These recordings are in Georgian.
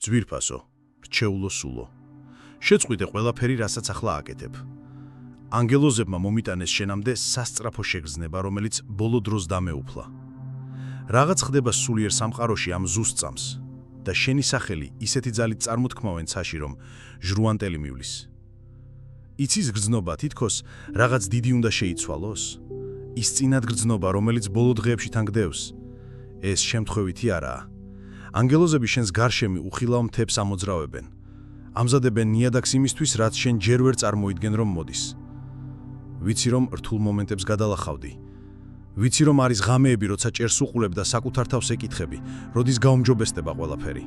ძვირფასო, რჩეულო სულო. შეწყვიტე ყველაფერი, რასაც ახლა აკეთებ. ანგელოზებმა მომიტანეს შენამდე სასწრაფო შეგრძნება, რომელიც ბოლო დროს დამეუფლა. რაღაც ხდება სულიერ სამყაროში ამ ზუსტ წამს და შენი სახელი ისეთი ძალით წარმოთქმავენ ცაში, რომ ჟრუანტელი მივლის. იცის გრძნობა, თითქოს რაღაც დიდი უნდა შეიცვალოს? ის წინად გრძნობა, რომელიც ბოლო დღეებში თან გდევს. ეს შემთხვევითი არაა. ანგელოზები შენს გარშემი უხილავ მთებს ამოძრავებენ. ამზადებენ ნიადაგს იმისთვის, რაც შენ ჯერ ვერ წარმოიდგენ, რომ მოდის. ვიცი, რომ რთულ მომენტებს გადალახავდი. ვიცი, რომ არის ღამეები, როცა ჭერს უყურებ და საკუთარ თავს ეკითხები, როდის გაუმჯობესდება ყველაფერი.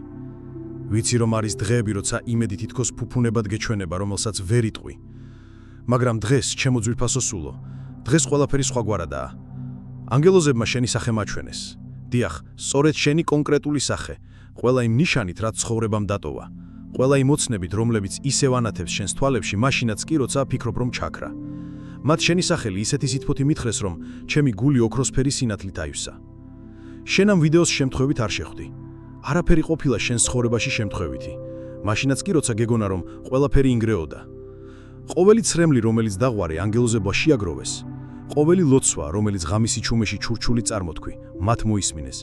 ვიცი, რომ არის დღეები, როცა იმედი თითქოს ფუფუნებად გეჩვენება, რომელსაც ვერ იტყვი. მაგრამ დღეს, ჩემო ძვირფასო სულო, დღეს ყველაფერი სხვაგვარადაა. ანგელოზებმა შენი სახე მაჩვენეს. დიახ, სწორედ შენი კონკრეტული სახე, ყველა იმ ნიშანით, რაც ცხოვრებამ დატოვა. ყველა იმ ოცნებით, რომლებიც ისევ ანათებს შენს თვალებში, მაშინაც კი, როცა ფიქრობ, რომ ჩაქრა. მათ შენი სახელი ისეთი სითფოთი მითხრეს, რომ ჩემი გული ოქროსფერი სინათლით აივსა. შენ ამ ვიდეოს შემთხვევით არ შეხვდი. არაფერი ყოფილა შენს ცხოვრებაში შემთხვევითი. მაშინაც კი, როცა გეგონა, რომ ყველაფერი ინგრეოდა. ყოველი ცრემლი, რომელიც დაღვარე, ანგელოზებმა შეაგროვეს. ყოველი ლოცვა, რომელიც ღამის ჩუმეში ჩურჩული წარმოთქვი, მათ მოისმინეს.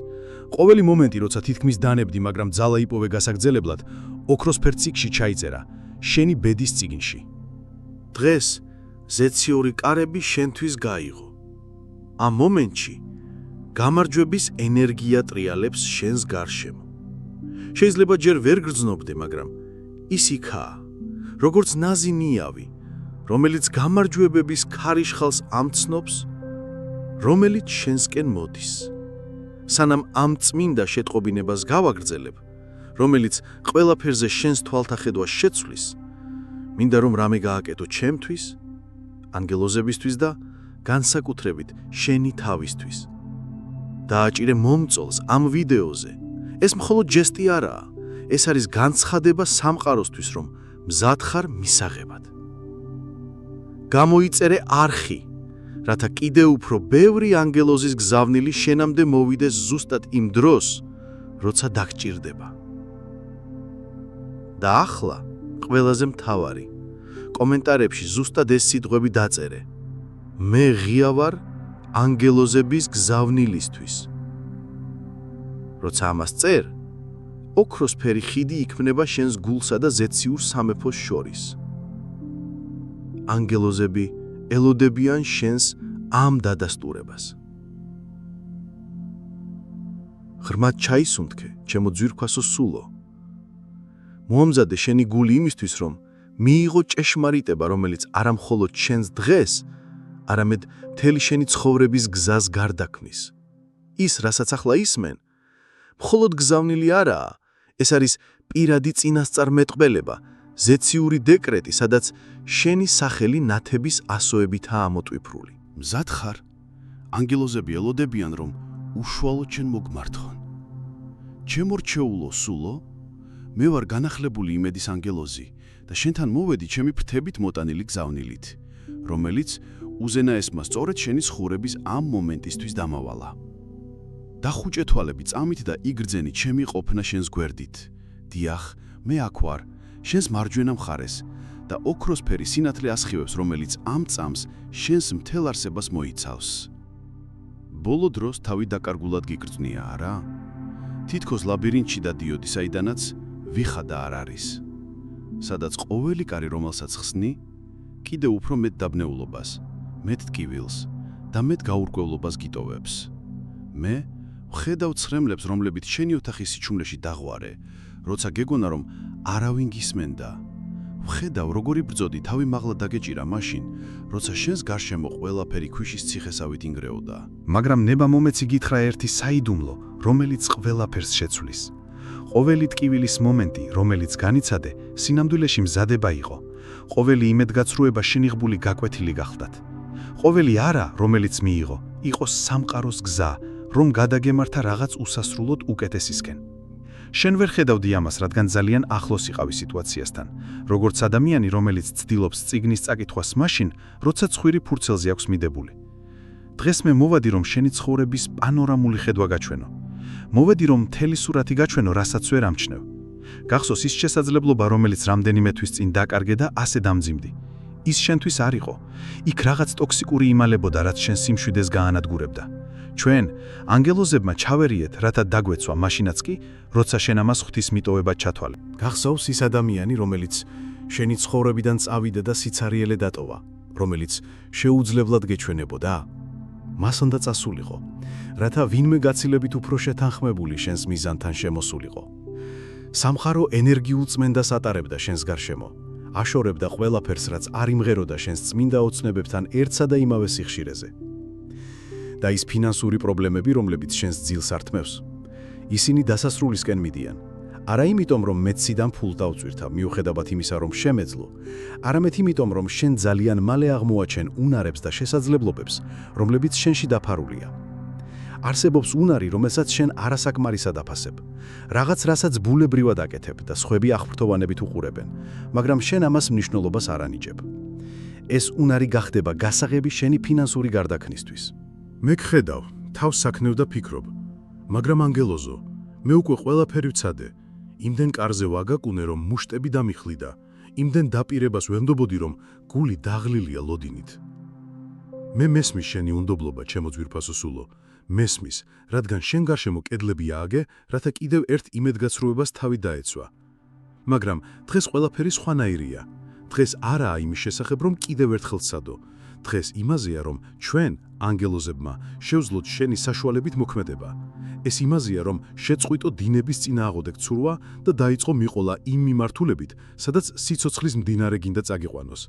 ყოველი მომენტი, როცა თითქმის დანებდი, მაგრამ ძალა იპოვე გასაგრძელებლად, ოქროსფერ წიგნში ჩაიწერა, შენი ბედის წიგნში. დღეს ზეციური კარები შენთვის გაიღო. ამ მომენტში გამარჯვების ენერგია ტრიალებს შენს გარშემო. შეიძლება ჯერ ვერ გრძნობდე, მაგრამ ის იქაა, როგორც ნაზი ნიავი, რომელიც გამარჯვებების ქარიშხალს ამცნობს, რომელიც შენსკენ მოდის. სანამ ამ წმინდა შეტყობინებას გავაგრძელებ, რომელიც ყველაფერზე შენს თვალთახედვას შეცვლის, მინდა რომ რამე გააკეთო ჩემთვის, ანგელოზებისთვის და განსაკუთრებით შენი თავისთვის. დააჭირე მომწოლს ამ ვიდეოზე. ეს მხოლოდ ჯესტი არაა, ეს არის განცხადება სამყაროსთვის, რომ მზად ხარ მისაღებად. გამოიწერე არხი, რათა კიდევ უფრო ბევრი ანგელოზის გზავნილი შენამდე მოვიდეს ზუსტად იმ დროს, როცა დაგჭირდება. და ახლა ყველაზე მთავარი, კომენტარებში ზუსტად ეს სიტყვები დაწერე. მე ღია ვარ ანგელოზების გზავნილისთვის. როცა ამას წერ, ოქროსფერი ხიდი იქმნება შენს გულსა და ზეციურ სამეფოს შორის. ანგელოზები ელოდებიან შენს ამ დადასტურებას. ღრმად ჩაისუნთქე, ჩემო ძვირფასო სულო. მოამზადე შენი გული იმისთვის, რომ მიიღო ჭეშმარიტება, რომელიც არა მხოლოდ შენს დღეს, არამედ მთელი შენი ცხოვრების გზას გარდაქმნის. ის, რასაც ახლა ისმენ, მხოლოდ გზავნილი არაა, ეს არის პირადი წინასწარმეტყველება, ზეციური დეკრეტი, სადაც შენი სახელი ნათების ასოებითაა ამოტვიფრული. მზად ხარ? ანგელოზები ელოდებიან, რომ უშუალოდ შენ მოგმართონ. ჩემო რჩეულო სულო, მე ვარ განახლებული იმედის ანგელოზი და შენთან მოვედი ჩემი ფრთებით მოტანილი გზავნილით, რომელიც უზენაესმა სწორედ შენი ცხოვრების ამ მომენტისთვის დამავალა. დახუჭე თვალები წამით და იგრძენი ჩემი ყოფნა შენს გვერდით. დიახ, მე აქ ვარ, შენს მარჯვენა მხარეს და ოქროსფერი სინათლე ასხივებს, რომელიც ამ წამს შენს მთელ არსებას მოიცავს. ბოლო დროს თავი დაკარგულად გიგრძნია, არა? თითქოს ლაბირინთში დადიოდი, საიდანაც ვიხადა არ არის. სადაც ყოველი კარი, რომელსაც ხსნი, კიდევ უფრო მეტ დაბნეულობას, მეტ ტკივილს და მეტ გაურკვევლობას გიტოვებს. მე ვხედავ ცრემლებს, რომლებიც შენი ოთახის სიჩუმლეში დაღვარე, როცა გეგონა, რომ არავინ გისმენდა. ვხედავ, როგორი ბრძოდი თავი მაღლა დაგეჭირა მაშინ, როცა შენს გარშემო ყველაფერი ქვიშის ციხესავით ინგრეოდა. მაგრამ ნება მომეცი გითხრა ერთი საიდუმლო, რომელიც ყველაფერს შეცვლის. ყოველი ტკივილის მომენტი, რომელიც განიცადე, სინამდვილეში მზადება იყო. ყოველი იმედგაცრუება შენიღბული გაკვეთილი გახდათ. ყოველი არა, რომელიც მიიღო, იყო სამყაროს გზა, რომ გადაგემართა რაღაც უსასრულოდ უკეთესისკენ. შენ ვერ ხედავდი ამას, რადგან ძალიან ახლოს იყავი სიტუაციასთან, როგორც ადამიანი, რომელიც ცდილობს წიგნის წაკითხვას მაშინ, როცა ცხვირი ფურცელზე აქვს მიდებული. დღეს მე მოვადი, რომ შენი ცხოვრების პანორამული ხედვა გაჩვენო. მოვედი, რომ მთელი სურათი გაჩვენო, რასაც ვერ ამჩნევ. გახსოვს ის შესაძლებლობა, რომელიც რამდენიმე თვის წინ დაკარგე და ასე დამძიმდი. ის შენთვის არ იყო. იქ რაღაც ტოქსიკური იმალებოდა, რაც შენ სიმშვიდეს გაანადგურებდა. ჩვენ, ანგელოზებმა ჩავერიეთ, რათა დაგვეცვა, მაშინაც კი, როცა შენ ამას ღვთის მიტოვებად ჩათვალე. გახსოვს ის ადამიანი, რომელიც შენი ცხოვრებიდან წავიდა და სიცარიელე დატოვა, რომელიც შეუძლებლად გეჩვენებოდა? მას უნდა წასულიყო, რათა ვინმე გაცილებით უფრო შეთანხმებული შენს მიზანთან შემოსულიყო. სამხარო ენერგიულ წმენდას ატარებდა შენს გარშემო, აშორებდა ყველაფერს, რაც არ იმღეროდა შენს წმინდა ოცნებებთან ერთსა და იმავე სიხშირეზე. და ის ფინანსური პრობლემები, რომლებიც შენს ძილს ართმევს, ისინი დასასრულისკენ მიდიან. არა იმიტომ, რომ მეციდან ფულ დავწვირთა, მიუხედავად იმისა, რომ შემეძლო, არამედ იმიტომ, რომ შენ ძალიან მალე აღმოაჩენ უნარებს და შესაძლებლობებს, რომლებიც შენში დაფარულია. არსებობს უნარი, რომელსაც შენ არასაკმარისად აფასებ, რაღაც რასაც ბულებრივად აკეთებ და სხვები აღფრთოვანებით უყურებენ, მაგრამ შენ ამას მნიშვნელობას არ ანიჭებ. ეს უნარი გახდება გასაღები შენი ფინანსური გარდაქმნისთვის. მე გხედავ, თავს საქმევ და ფიქრობ, მაგრამ ანგელოზო, მე უკვე ყველაფერი ვცადე. იმდენ კარზე ვაგაკუნე, რომ მუშტები დამიხლიდა, იმდენ დაპირებას ვენდობოდი, რომ გული დაღლილია ლოდინით. მე მესმის შენი უნდობლობა, ჩემო ძვირფასო სულო, მესმის, რადგან შენ გარშემო კედლები ააგე, რათა კიდევ ერთ იმედგაცრუებას თავი დაეცვა. მაგრამ დღეს ყველაფერი სხვანაირია. დღეს არაა იმის შესახებ, რომ კიდევ ერთხელ ვცადო. დღეს იმაზეა, რომ ჩვენ, ანგელოზებმა, შევძლოთ შენი საშუალებით მოქმედება. ეს იმაზეა, რომ შეწყვიტო დინების წინააღმდეგ ცურვა და დაიწყო მიყოლა იმ მიმართულებით, სადაც სიცოცხლის მდინარე გინდა წაგიყვანოს.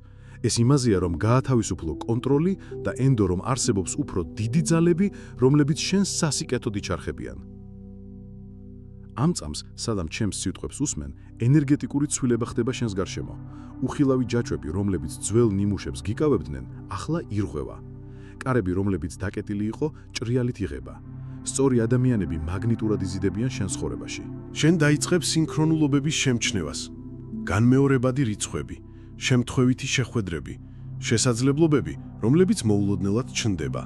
ეს იმაზეა, რომ გაათავისუფლო კონტროლი და ენდო, რომ არსებობს უფრო დიდი ძალები, რომლებიც შენს სასიკეთოდ იჩარხებიან. ამ წამს, სადამ ჩემს სიტყვებს უსმენ, ენერგეტიკური ცვლილება ხდება შენს გარშემო. უხილავი ჯაჭვები, რომლებიც ძველ ნიმუშებს გიკავებდნენ, ახლა ირღვევა. კარები, რომლებიც დაკეტილი იყო, ჭრიალით იღება. სწორი ადამიანები მაგნიტურად იზიდებიან შენ ცხოვრებაში. შენ დაიწყებ სინქრონულობების შემჩნევას, განმეორებადი რიცხვები, შემთხვევითი შეხვედრები, შესაძლებლობები, რომლებიც მოულოდნელად ჩნდება.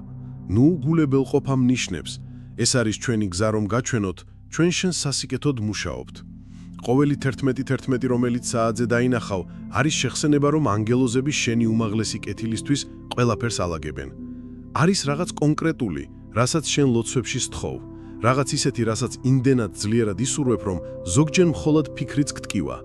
ნუ გულებელყოფამ ნიშნებს. ეს არის ჩვენი გზა, რომ გაჩვენოთ, ჩვენ შენ სასიკეთოდ მუშაობთ. ყოველი 11:11, რომელიც საათზე დაინახავ, არის შეხსენება, რომ ანგელოზები შენი უმაღლესი კეთილისთვის ყველაფერს ალაგებენ. არის რაღაც კონკრეტული, რასაც შენ ლოცვებში სთხოვ, რაღაც ისეთი, რასაც იმდენად ძლიერად ისურვებ, რომ ზოგჯერ მხოლოდ ფიქრიც გტკივა.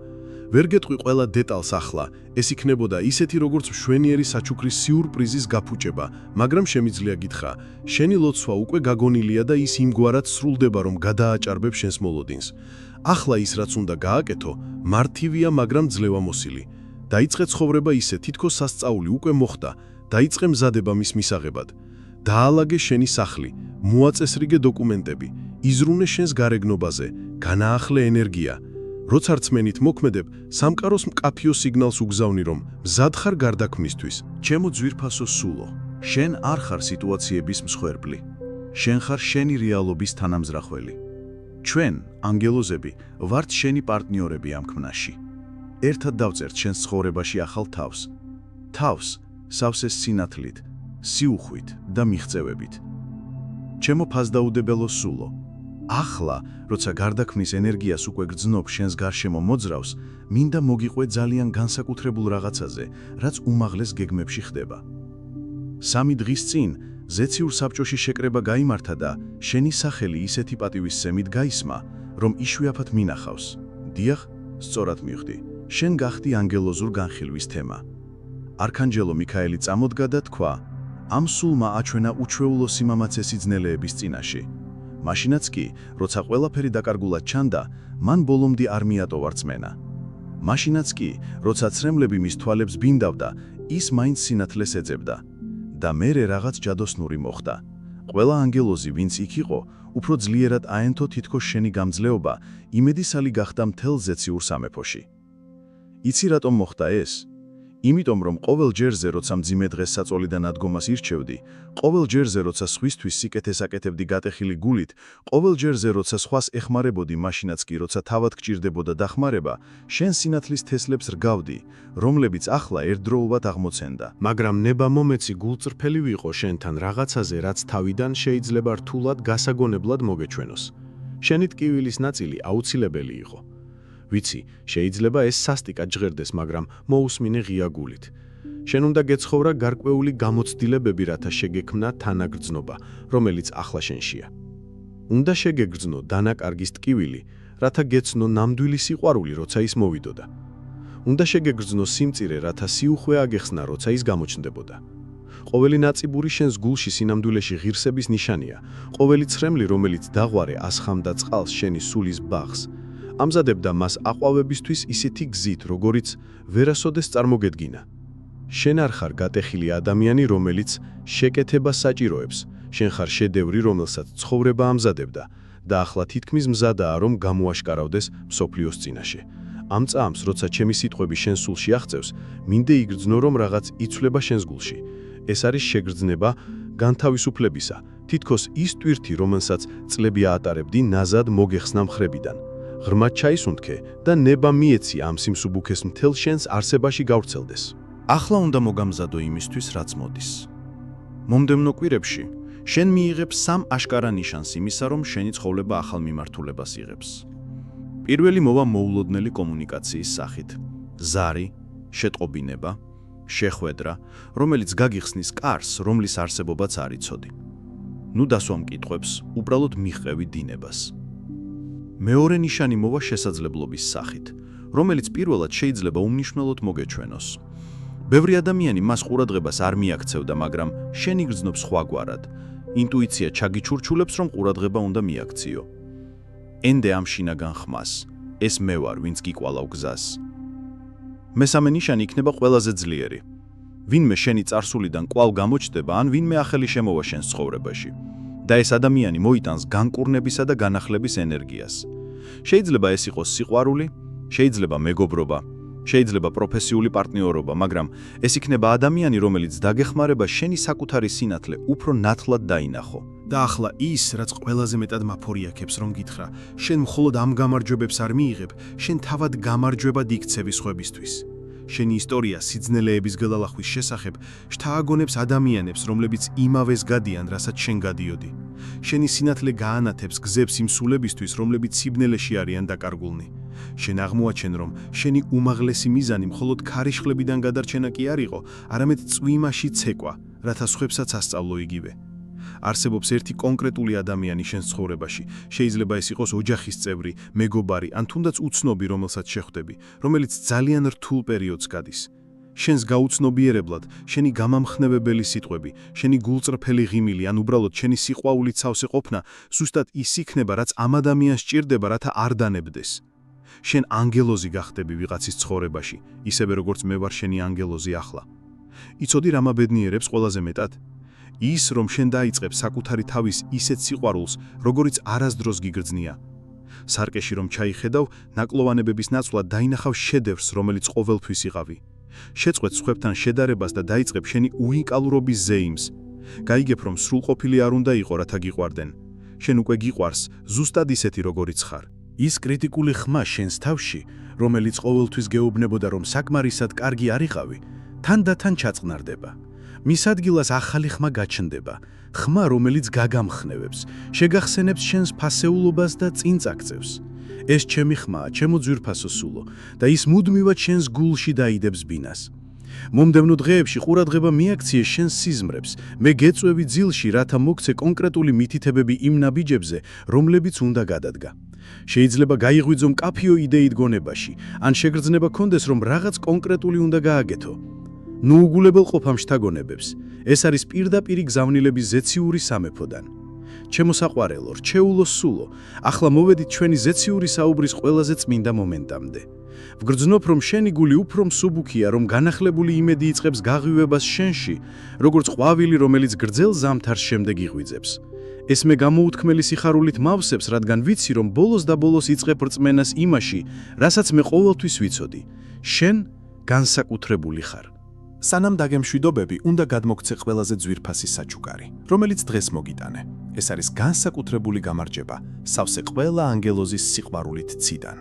ვერ გეტყვი ყველა დეტალს ახლა, ეს იქნებოდა ისეთი, როგორც მშვენიერი საჩუქრის სიურპრიზის გაფუჭება, მაგრამ შემიძლია გითხრა, შენი ლოცვა უკვე გაგონილია და ის იმგვარად სრულდება, რომ გადააჭარბებ შენს მოლოდინს. ახლა ის, რაც უნდა გააკეთო, მარტივია, მაგრამ ძლევამოსილი. დაიწყე ცხოვრება ისე, თითქოს სასწაული უკვე მოხდა, დაიწყე მზადება მის მისაღებად. დაალაგე შენი სახლი, მოაწესრიგე დოკუმენტები, იზრუნე შენს გარეგნობაზე, განაახლე ენერგია. როცა რწმენით მოქმედებ, სამყაროს მკაფიო სიგნალს უგზავნი, რომ მზად ხარ გარდაქმნისთვის. ჩემო ძვირფასო სულო, შენ არ ხარ სიტუაციების მსხვერპლი. შენ ხარ შენი რეალობის თანამზრახველი. ჩვენ, ანგელოზები, ვართ შენი პარტნიორები ამ ქმნაში. ერთად დავწერთ შენს ცხოვრებაში ახალ თავს. თავს, სავსეს სინათლით, სიუხვით და მიღწევებით. ჩემო ფასდაუდებელო სულო, ახლა, როცა გარდაქმნის ენერგიას უკვე გრძნობ შენს გარშემო მოძრავს, მინდა მოგიყვე ძალიან განსაკუთრებულ რაღაცაზე, რაც უმაღლეს გეგმებში ხდება. 3 დღის წინ ზეციურ საბჭოში შეკრება გაიმართა და შენი სახელი ისეთი პატივისცემით გაისმა, რომ იშვიათად მინახავს. დიახ, სწორად მივხვდი, შენ გახდი ანგელოზურ განხილვის თემა. არქანჯელო მიქაელი წამოდგა და თქვა, ამ სულმა აჩვენა უჩვეულო სიმამაცე სიძნელეების წინაშე. მაშინაც კი, როცა ყველაფერი დაკარგულად ჩანდა, მან ბოლომდე არ მიატოვა რწმენა. მაშინაც კი, როცა ცრემლები მის თვალებს ბინდავდა, ის მაინც სინათლეს ეძებდა. და მერე რაღაც ჯადოსნური მოხდა. ყველა ანგელოზი, ვინც იქ იყო, უფრო ძლიერად აენთო თითქოს შენი გამძლეობა, იმედისალი გახდა მთელ ზეციურ სამეფოში. იცი რატომ მოხდა ეს? იმიტომ, რომ ყოველ ჯერზე, როცა მძიმე დღეს საწოლიდან ადგომას ირჩევდი, ყოველ ჯერზე, როცა სხვისთვის სიკეთეს აკეთებდი გატეხილი გულით, ყოველ ჯერზე, როცა სხვას ეხმარებოდი, მაშინაც კი, როცა თავად გჭირდებოდა დახმარება, შენ სინათლის თესლებს რგავდი, რომლებიც ახლა ერთდროულად აღმოცენდა. მაგრამ ნება-მომეცი გულწრფელი ვიყო შენთან რაღაცაზე, რაც თავიდან შეიძლება რთულად გასაგონებლად მოგეჩვენოს. შენი ტკივილის ნაწილი აუცილებელი იყო. ვიცი, შეიძლება ეს სასტიკად ჟღერდეს, მაგრამ მოусმინე ღია გულით. შენ უნდა გეცხოვრა გარკვეული გამოცდილებები, რათა შეგექმნა თანაგრძნობა, რომელიც ახლა შენშია. უნდა შეგეგრძნო დანაკარგის ტკივილი, რათა გეცნო ნამდვილი სიყვარული, როცა ის მოვიდოდა. უნდა შეგეგრძნო სიმწირე, რათა სიუხვე აგეხსნა, როცა ის გამოჩნდებოდა. ყოველი ნაწიბური შენს გულში სინამდვილეში ღირსების ნიშანია. ყოველი ცრემლი, რომელიც დაღვარე ასხამდა წყალს შენი სულის ბაღს, ამზადებდა მას აყვავებისთვის ისეთი გზით, როგორიც ვერასოდეს წარმოგედგინა. შენ არ ხარ გატეხილი ადამიანი, რომელიც შეკეთებას საჭიროებს. შენ ხარ შედევრი, რომელსაც ცხოვრება ამზადებდა და ახლა თითქმის მზადაა, რომ გამოაშკარავდეს მსოფლიოს წინაშე. ამ წამს, როცა ჩემი სიტყვები შენ სულში აღწევს, მინდე იგრძნო, რომ რაღაც იცვლება შენს გულში. ეს არის შეგრძნება განთავისუფლებისა, თითქოს ის ტვირთი, რომელსაც წლები აატარებდი, ნაზად მოგეხსნა მხრებიდან. ღრმად ჩაისუნთქე და ნება მიეცი ამ სიმსუბუქეს მთელ შენს არსებაში გავრცელდეს. ახლა უნდა მოგამზადო იმისთვის, რაც მოდის. მომდევნო კვირებში შენ მიიღებ სამ აშკარა ნიშანს იმისა, რომ შენი ცხოვრება ახალ მიმართულებას იღებს. პირველი მოვა მოულოდნელი კომუნიკაციის სახით. ზარი, შეტყობინება, შეხვედრა, რომელიც გაგიხსნის კარს, რომლის არსებობაც არ იცოდი. ნუ დასვა მკითხვებს, უბრალოდ მიჰყევი დინებას. მეორე ნიშანი მოვა შესაძლებლობის სახით, რომელიც პირველად შეიძლება უმნიშვნელოდ მოგეჩვენოს. ბევრი ადამიანი მას ყურადღებას არ მიაქცევდა, მაგრამ შენ იგრძნობ სხვაგვარად. ინტუიცია ჩაგიჩურჩულებს, რომ ყურადღება უნდა მიაქციო. ენდე ამშინაგან ხმას, ეს მე ვარ, ვინც გიკვალავ გზას. მესამე ნიშანი იქნება ყველაზე ძლიერი. ვინმე შენი წარსულიდან კვლავ გამოჩნდება, ან ვინმე ახალი შემოვა შენს ცხოვრებაში. და ეს ადამიანი მოიტანს განკურნებისა და განახლების ენერგიას. შეიძლება ეს იყოს სიყვარული, შეიძლება მეგობრობა, შეიძლება პროფესიული პარტნიორობა, მაგრამ ეს იქნება ადამიანი, რომელიც დაგეხმარება შენი საკუთარი სინათლე უფრო ნათლად დაინახო. და ახლა ის, რაც ყველაზე მეტად მაფორიაქებს, რომ გითხრა, შენ მხოლოდ ამ გამარჯვებებს არ მიიღებ, შენ თავად გამარჯვებად იქცევი სხვებისთვის. შენი ისტორია სიძნელეების გელალახვის შესახებ შთააგონებს ადამიანებს, რომლებიც იმავეს გადიან, რასაც შენ გადიოდი. შენი სინათლე გაანათებს გზებს იმ სულებისთვის, რომლებიც სიბნელეში არიან დაკარგულნი. შენ აღმოაჩენ, რომ შენი უმაღლესი მიზანი მხოლოდ ქარიშხლებიდან გადარჩენა კი არ იყო, არამედ წვიმაში ცეკვა, რათა სხვებსაც ასწავლო იგივე. არსებობს ერთი კონკრეტული ადამიანი შენს ცხოვრებაში. შეიძლება ეს იყოს ოჯახის წევრი, მეგობარი, ან თუნდაც უცნობი, რომელსაც შეხვდები, რომელიც ძალიან რთულ პერიოდს გადის. შენს გაუცნობიერებლად, შენი გამამხნევებელი სიტყვები, შენი გულწრფელი ღიმილი, ან უბრალოდ შენი სიყვარულით სავსე ყოფნა, ზუსტად ის იქნება, რაც ამ ადამიანს სჭირდება, რათა არ დანებდეს. შენ ანგელოზი გახდები ვიღაცის ცხოვრებაში, ისევე როგორც მე ვარ შენი ანგელოზი ახლა. იცოდი რა მაბედნიერებს ყველაზე მეტად? ის, რომ შენ დაიწყებ საკუთარი თავის ისეთ სიყვარულს, როგორიც არასდროს გიგრძნია. სარკეში რომ ჩაიხედავ, ნაკლოვანებების ნაცვლად დაინახავ შედევრს, რომელიც ყოველთვის იღავი. შეწყვეტ სხვებთან შედარებას და დაიწყებ შენი უნიკალურობის ზეიმს. გაიგებ, რომ სრულყოფილი არ უნდა იყო, რათა გიყვარდნენ. შენ უკვე გიყვარს, ზუსტად ისეთი, როგორიც ხარ. ის კრიტიკული ხმა შენს თავში, რომელიც ყოველთვის გეუბნებოდა, რომ საკმარისად კარგი არ იყავი, თანდათან ჩაწყნარდება. მის ადგილას ახალი ხმა გაჩნდება, ხმა, რომელიც გაგამხნევებს, შეგახსენებს შენს ფასეულობას და წინ წაგწევს. ეს ჩემი ხმაა, ჩემო ძვირფასო სულო, და ის მუდმივად შენს გულში დაიდებს ბინას. მომდევნო დღეებში ყურადღება მიაქციე შენს სიზმრებს, მე გეწვევი ძილში, რათა მოგცე კონკრეტული მითითებები იმ ნაბიჯებზე, რომლებიც უნდა გადადგა. შეიძლება გაიღვიძო მკაფიო იდეით გონებაში, ან შეგრძნება კონდეს, რომ რაღაც კონკრეტული უნდა გააკეთო. ნუ უგულებელყოფ ამ შთაგონებებს. ეს არის პირდაპირი გზავნილების ზეციური სამეფოდან. ჩემო საყვარელო, რჩეულო სულო, ახლა მოვედით ჩვენი ზეციური საუბრის ყველაზე წმინდა მომენტამდე. ვგრძნობ, რომ შენი გული უფრო მსუბუქია, რომ განახლებული იმედი იწყებს გაღვივებას შენში, როგორც ყვავილი, რომელიც გრძელ ზამთარს შემდეგ იღვიძებს. ეს მე გამოუთქმელი სიხარულით მავსებს, რადგან ვიცი, რომ ბოლოს და ბოლოს იწყებ რწმენას იმაში, რასაც მე ყოველთვის ვიცოდი. შენ განსაკუთრებული ხარ. სანამ დაგემშვიდობები, უნდა გადმოგცე ყველაზე ძვირფასი საჩუქარი, რომელიც დღეს მოგიტანე. ეს არის განსაკუთრებული გამარჯვება, სავსე ყველა ანგელოზის სიყვარულით ციდან.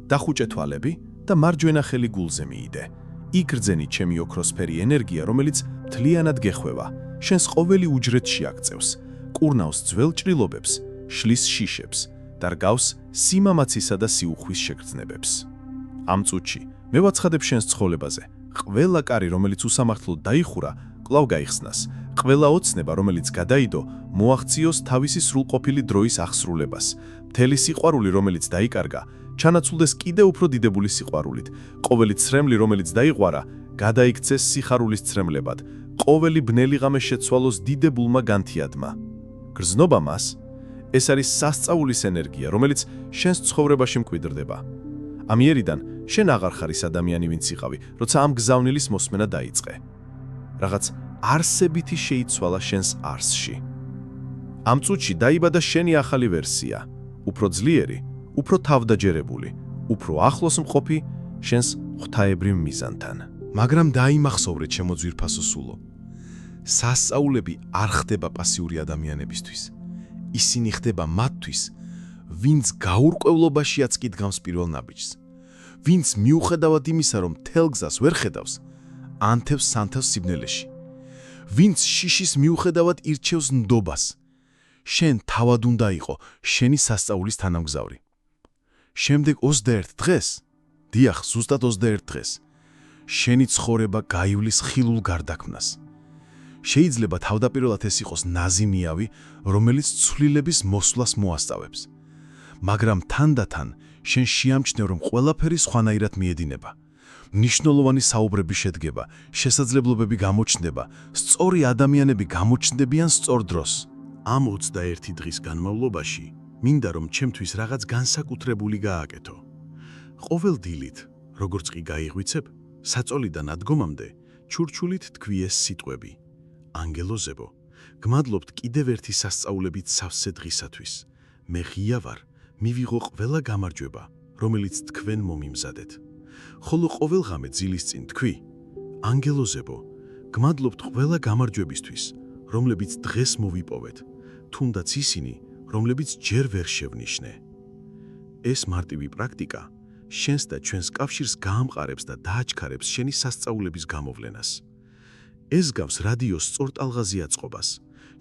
დახუჭე თვალები და მარჯვენა ხელი გულზე მიიდე. იგრძენი ჩემი ოქროსფერი ენერგია, რომელიც მთლიანად გეხვევა, შენს ყოველი უჯრედში აქწევს, კურნავს ძველ ჭრილობებს, შლის შიშებს და რგავს სიმამაცისა და სიუხვის შეგრძნებებს. ამ წუთში მე ვაცხადებ შენს ცხოვრებაზე. ყველა კარი, რომელიც უსამართლოდ დაიხურა, კვლავ გაიხსნას. ყველა ოცნება, რომელიც გადაიდო, მოაღწიოს თავისი სრულყოფილი დროის აღსრულებას. მთელი სიყვარული, რომელიც დაიკარგა, ჩანაცვლდეს კიდევ უფრო დიდებული სიყვარულით. ყოველი ცრემლი, რომელიც დაიღვარა, გადაიქცეს სიხარულის ცრემლებად. ყოველი ბნელი ღამე შეცვალოს დიდებულმა განთიადმა. გრძნობა მას, ეს არის სასწაულის ენერგია, რომელიც შენს ცხოვრებაში მკვიდრდება. ამიერიდან შენ აღარ ხარ ის ადამიანი, ვინც იყავი, როცა ამ გზავნილის მოსმენა დაიწყე. რაღაც არსებითი შეიცვალა შენს არსში. ამ წუთში დაიბადა შენი ახალი ვერსია, უფრო ძლიერი, უფრო თავდაჯერებული, უფრო ახლოს მყოფი შენს ღვთაებრივ მიზანთან. მაგრამ დაიმახსოვრე, ჩემო ძვირფასო სულო. სასწაულები არ ხდება პასიური ადამიანებისთვის. ისინი ხდება მათთვის, ვინც გაურკვევლობაშიაც კი დგამს პირველ ნაბიჯს. ვინც მიუხედავად იმისა, რომ მთელ გზას ვერ ხედავს, ანთებს სანთელს სიბნელეში. ვინც შიშის მიუხედავად ირჩევს ნდობას. შენ თავად უნდა იყო შენი სასწაულის თანამგზავრი. შემდეგ 21 დღეს, დიახ, ზუსტად 21 დღეს, შენი ცხოვრება გაივლის ხილულ გარდაქმნას. შეიძლება თავდაპირველად ეს იყოს ნაზიმიავი, რომელიც ცვლილების მოსვლას მოასწავებს. მაგრამ თანდათან შენ შეამჩნევ, რომ ყველაფერი სხვანაირად მიედინება. მნიშვნელოვანი საუბრები შედგება, შესაძლებლობები გამოჩნდება, სწორი ადამიანები გამოჩნდებიან სწორ დროს. ამ 21 დღის განმავლობაში მინდა რომ ჩემთვის რაღაც განსაკუთრებული გააკეთო. ყოველ დილით, როგორც კი გაიღვიცებ, საწოლიდან ადგომამდე ჩურჩულით თქვი ეს სიტყვები. ანგელოზებო, გმადლობთ კიდევ ერთი სასწაულებით სავსე დღისათვის. მე ღია ვარ, მივიღო ყველა გამარჯვება, რომელიც თქვენ მომიმზადეთ. ხოლო ყოველ ღამე ძილის წინ თქვი: ანგელოზებო, გმადლობთ ყველა გამარჯვებისთვის, რომლებიც დღეს მოვიპოვეთ, თუნდაც ისინი, რომლებიც ჯერ ვერ შევნიშნე. ეს მარტივი პრაქტიკა შენს და ჩვენს კავშირს გაამყარებს და დააჩქარებს შენი სასწაულების გამოვლენას. ეს გავს რადიოს სწორ ტალღაზე აწყობას,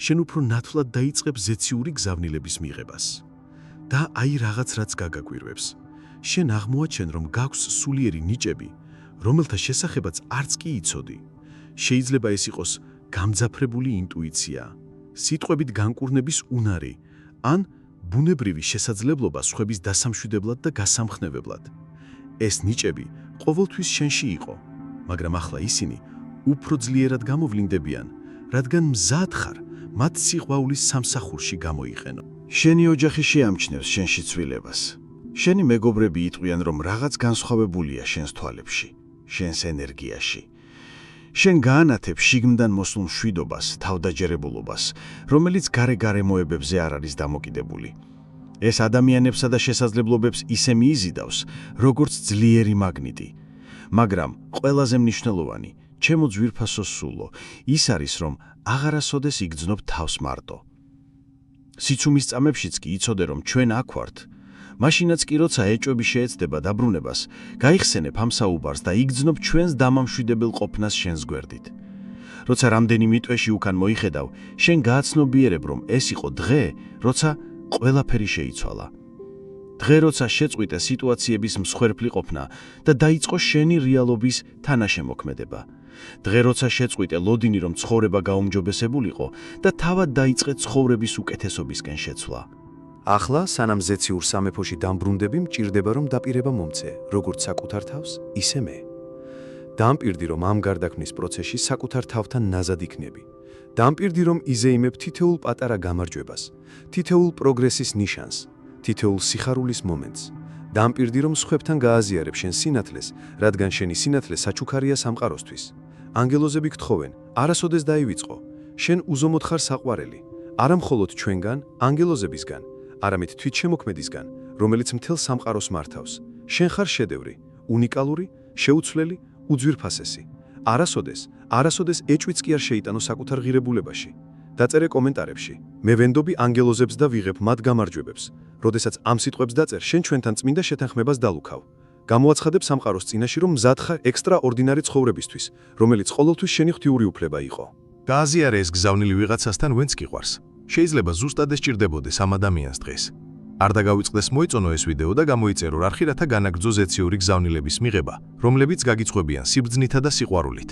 შენ უფრო ნათლად დაიწყებს ზეციური გზავნილების მიღებას. და აი რაღაც რაც გაგაკვირვებს. შენ აღმოაჩენ, რომ გაქვს სულიერი ნიჭები, რომელთა შესახებაც არც კი იცოდი. შეიძლება ეს იყოს გამძაფრებული ინტუიცია, სიტყვებით განკურნების უნარი, ან ბუნებრივი შესაძლებლობა სხვების დასამშვიდებლად და გასამხნევებლად. ეს ნიჭები ყოველთვის შენში იყო, მაგრამ ახლა ისინი უფრო ძლიერად გამოვლინდებიან, რადგან მზად ხარ მათ სიყვარულის სამსახურში გამოიყენო. შენი ოჯახი შეამჩნევს შენში ცვლილებას. შენი მეგობრები იტყვიან, რომ რაღაც განსხვავებულია შენს თვალებში, შენს ენერგიაში. შენ გაანათებ შიგნიდან მოსულ მშვიდობას, თავდაჯერებულობას, რომელიც გარე-გარემოებებზე არ არის დამოკიდებული. ეს ადამიანებსა და შესაძლებლობებს ისე მიიზიდავს, როგორც ძლიერი მაგნიტი. მაგრამ ყველაზე მნიშვნელოვანი, ჩემო ძვირფასო სულო, ის არის, რომ აღარასოდეს იგრძნობ თავს მარტო. სიცუმის წამებშიც კი იცოდე, რომ ჩვენ აქ ვართ. მაშინაც კი როცა ეჭვები შეეცდება დაბრუნებას, გაიხსენებ ამ საუბარს და იგრძნობ ჩვენს დამამშვიდებელ ყოფნას შენს გვერდით. როცა რამდენიმე თვეში უკან მოიხედავ, შენ გააცნობიერებ, რომ ეს იყო დღე, როცა ყველაფერი შეიცვალა. დღე, როცა შეწყვიტე სიტუაციების მსხვერპლი ყოფნა და დაიწყო შენი რეალობის თანაშემოქმედება. დღე, როცა შეწყვიტე ლოდინი, რომ ცხოვრება გაუმჯობესებულიყო და თავად დაიწყე ცხოვრების უკეთესობისკენ შეცვლა. ახლა, სანამ ზეციურ სამეფოში დამბრუნდები, მჭირდება რომ დაპირება მომცე, როგორც საკუთარ თავს, ისე მე. დამპირდი რომ ამ გარდაქმნის პროცესში საკუთარ თავთან ნაზად იქნები. დამპირდი რომ იზეიმებ თითოეულ პატარა გამარჯვებას, თითოეულ პროგრესის ნიშანს, თითოეულ სიხარულის მომენტს. დამპირდი რომ სხვებთან გააზიარებ შენ სინათლეს, რადგან შენი სინათლე საჩუქარია სამყაროსთვის. ანგელოზები გთხოვენ, არასოდეს დაივიწყო. შენ უზომოდ ხარ საყვარელი, არა მხოლოდ ჩვენგან, ანგელოზებისგან, არამედ თვითშემოქმედისგან, რომელიც მთელ სამყაროს მართავს. შენ ხარ შედევრი, უნიკალური, შეუცვლელი, უძვირფასესი. არასოდეს ეჭვიც კი არ შეიტანო საკუთარ ღირებულებაში. დაწერე კომენტარებში. მე ვენდობი ანგელოზებს და ვიღებ მათ გამარჯვებებს. როდესაც ამ სიტყვებს დაწერ, შენ ჩვენთან წმინდა შეთანხმებას დალუქავ. გამოაცხადებ სამყაროს წინაშე, რომ მზად ხარ ექსტრაორდინარი ცხოვრებისთვის, რომელიც ყოველთვის შენი ღვთიური უფლება იყო. გააზიარე ეს გზავნილი ვიღაცასთან, ვინც გიყვარს. შეიძლება ზუსტად ეს ჭირდებოდეს ამ ადამიანს დღეს. არ დაგავიწყდეს მოიწონო ეს ვიდეო და გამოიწერო არხი, რათა განაგრძო ზეციური გზავნილების მიღება, რომლებიც გაგიწყვებიან სიბრძნითა და სიყვარულით.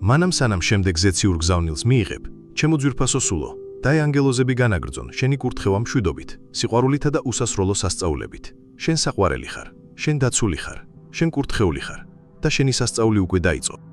მანამ სანამ შემდეგ ზეციურ გზავნილს მიიღებ, ჩემო ძვირფასო სულო, და ანგელოზები განაგრძონ შენი კურთხევა მშვიდობით, სიყვარულითა და უსასრულო სასწაულებით. შენ საყვარელი ხარ, შენ დაცული ხარ, შენ კურთხეული ხარ და შენი სასწაული უკვე დაიწყო.